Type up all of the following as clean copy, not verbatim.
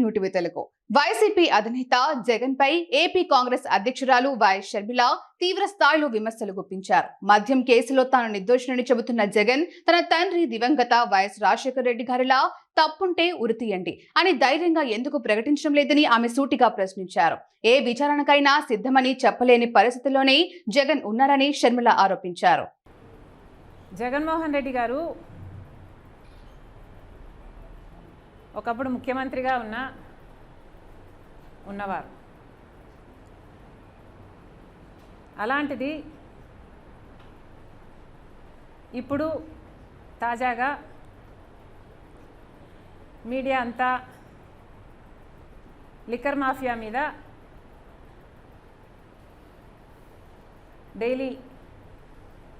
New TV Telugu. YCP అధినేత జగన్ పై AP Congress అధ్యక్షురాలు YS Sharmila తీవ్ర స్థాయిలో విమర్శలు గుప్పించారు. మద్యం కేసులో తాను నిర్దోషినని చెబుతున్న జగన్ తన తండ్రి దివంగత వైఎస్ రాజశేఖర రెడ్డి గారిలా తప్పుంటే ఉరితీయండి అని ధైర్యంగా ఎందుకు ప్రకటించడం లేదని ఆమె సూటిగా ప్రశ్నించారు. ఏ విచారణకైనా సిద్ధమని చెప్పలేని పరిస్థితుల్లోనే జగన్ ఉన్నారని షర్మిల ఆరోపించారు. జగన్మోహన్ రెడ్డి గారు ఒకప్పుడు ముఖ్యమంత్రిగా ఉన్నవారు. అలాంటిది ఇప్పుడు తాజాగా మీడియా అంతా లిక్కర్ మాఫియా మీద డైలీ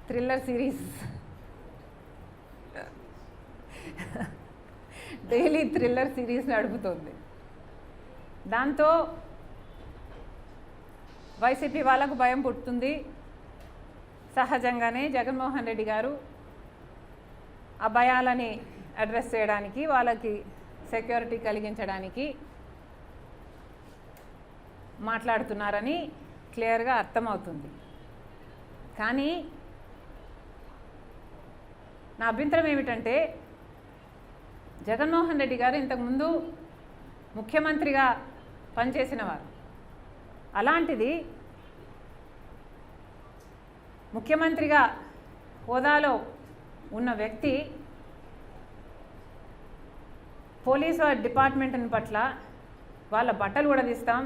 థ్రిల్లర్ సిరీస్ నడుపుతోంది. దాంతో వైసీపీ వాళ్ళకు భయం పుట్టుతుంది. సహజంగానే జగన్మోహన్ రెడ్డి గారు ఆ భయాలని అడ్రస్ చేయడానికి, వాళ్ళకి సెక్యూరిటీ కలిగించడానికి మాట్లాడుతున్నారని క్లియర్గా అర్థమవుతుంది. కానీ నా అభ్యంతరం ఏమిటంటే, జగన్మోహన్ రెడ్డి గారు ఇంతకుముందు ముఖ్యమంత్రిగా పనిచేసిన వారు. అలాంటిది ముఖ్యమంత్రిగా హోదాలో ఉన్న వ్యక్తి పోలీసు డిపార్ట్మెంట్ని పట్ల వాళ్ళ బట్టలు ఉడదీస్తాం,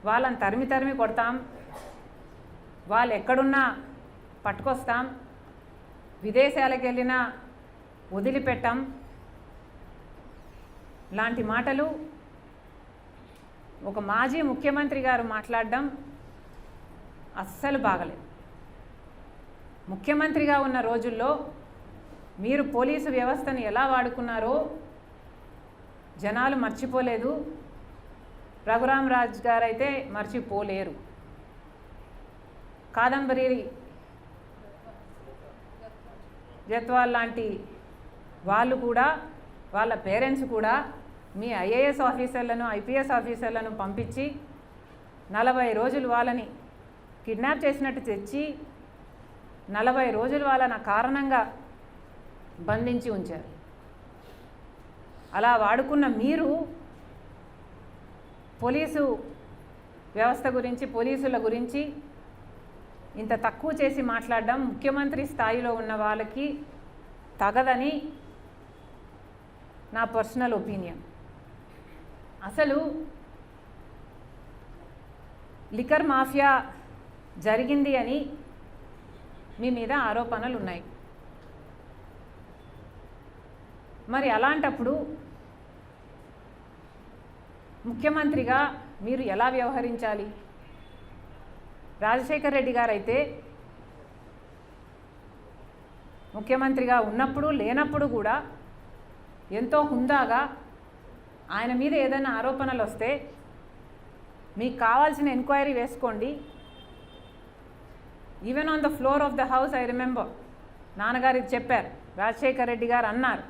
వాళ్ళని తరిమి కొడతాం, వాళ్ళు ఎక్కడున్నా పట్టుకొస్తాం, విదేశాలకు వెళ్ళినా వదిలిపెట్టాం లాంటి మాటలు ఒక మాజీ ముఖ్యమంత్రి గారు మాట్లాడడం అస్సలు బాగలేదు. ముఖ్యమంత్రిగా ఉన్న రోజుల్లో మీరు పోలీసు వ్యవస్థను ఎలా వాడుకున్నారో జనాలు మర్చిపోలేదు. రఘురామరాజు గారు అయితే మర్చిపోలేరు. కాదంబరి జత్వాల్ లాంటి వాళ్ళు కూడా, వాళ్ళ పేరెంట్స్ కూడా మీ ఐఏఎస్ ఆఫీసర్లను, ఐపీఎస్ ఆఫీసర్లను పంపించి 40 రోజులు వాళ్ళని కిడ్నాప్ చేసినట్టు తెచ్చి 40 రోజులు వాళ్ళని కారణంగా బంధించి ఉంచారు. అలా వాడుకున్న మీరు పోలీసు వ్యవస్థ గురించి, పోలీసుల గురించి ఇంత తక్కువ చేసి మాట్లాడడం ముఖ్యమంత్రి స్థాయిలో ఉన్న వాళ్ళకి తగదని నా పర్సనల్ ఒపీనియన్. అసలు లిక్కర్ మాఫియా జరిగింది అని మీ మీద ఆరోపణలు ఉన్నాయి. మరి అలాంటప్పుడు ముఖ్యమంత్రిగా మీరు ఎలా వ్యవహరించాలి? రాజశేఖర్ రెడ్డి గారు అయితే ముఖ్యమంత్రిగా ఉన్నప్పుడు లేనప్పుడు కూడా ఎంతో హుందాగా ఆయన మీద ఏదైనా ఆరోపణలు వస్తే మీకు కావాల్సిన ఎంక్వైరీ వేసుకోండి. Even on the floor of the house I remember నాన్నగారు చెప్పారు, రాజశేఖర్ రెడ్డి గారు అన్నారు,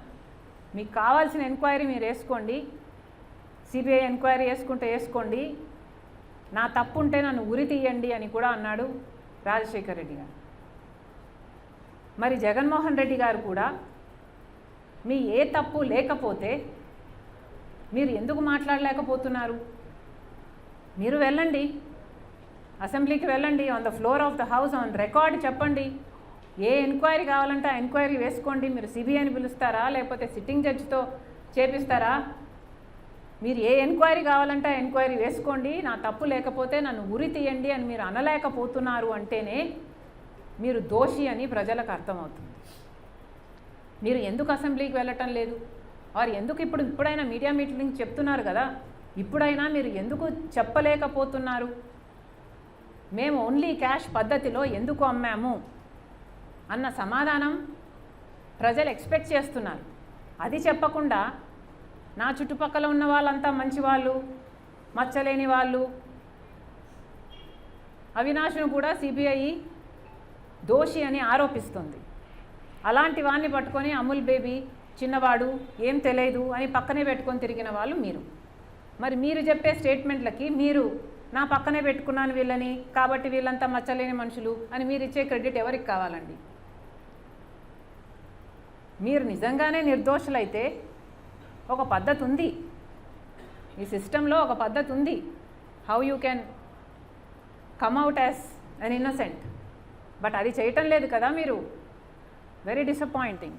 మీకు కావాల్సిన ఎంక్వైరీ మీరు వేసుకోండి, సిబిఐ ఎంక్వైరీ వేసుకోండి, నా తప్పు ఉంటే నన్ను ఉరి తీయండి అని కూడా అన్నాడు రాజశేఖర్ రెడ్డి గారు. మరి జగన్మోహన్ రెడ్డి గారు కూడా మీ ఏ తప్పు లేకపోతే మీరు ఎందుకు మాట్లాడలేకపోతున్నారు? మీరు వెళ్ళండి, అసెంబ్లీకి వెళ్ళండి, on the floor of the house on record చెప్పండి, ఏ ఎంక్వైరీ కావాలంటే ఆ ఎంక్వైరీ వేసుకోండి. మీరు సిబిఐని పిలుస్తారా, లేకపోతే సిట్టింగ్ జడ్జితో చేపిస్తారా? మీరు ఏ ఎంక్వైరీ కావాలంటే ఆ ఎంక్వైరీ వేసుకోండి, నా తప్పు లేకపోతే నన్ను ఉరి తీయండి అని మీరు అనలేకపోతున్నారు అంటేనే మీరు దోషి అని ప్రజలకు అర్థమవుతుంది. మీరు ఎందుకు అసెంబ్లీకి వెళ్ళటం లేదు? వారు ఎందుకు ఇప్పుడైనా మీడియా మీటింగ్ చెప్తున్నారు కదా, ఇప్పుడైనా మీరు ఎందుకు చెప్పలేకపోతున్నారు? మేము ఓన్లీ క్యాష్ పద్ధతిలో ఎందుకు అమ్మాము అన్న సమాధానం ప్రజలు ఎక్స్పెక్ట్ చేస్తున్నారు. అది చెప్పకుండా నా చుట్టుపక్కల ఉన్న వాళ్ళంతా మంచివాళ్ళు, మచ్చలేని వాళ్ళు, అవినాష్ను కూడా సిబిఐ దోషి అని ఆరోపిస్తుంది. అలాంటి వాడిని పట్టుకొని అమూల్ బేబీ చిన్నవాడు ఏం తెలియదు అని పక్కనే పెట్టుకొని తిరిగిన వాళ్ళు మీరు. మరి మీరు చెప్పే స్టేట్మెంట్లకి మీరు నా పక్కనే పెట్టుకున్నాను వీళ్ళని కాబట్టి వీళ్ళంతా మచ్చలేని మనుషులు అని మీరు ఇచ్చే క్రెడిట్ ఎవరికి కావాలండి? మీరు నిజంగానే నిర్దోషులైతే ఒక పద్ధతి ఉంది, ఈ సిస్టంలో ఒక పద్ధతి ఉంది. How you can come out as an innocent. But అది చేయటం లేదు కదా మీరు. Very disappointing.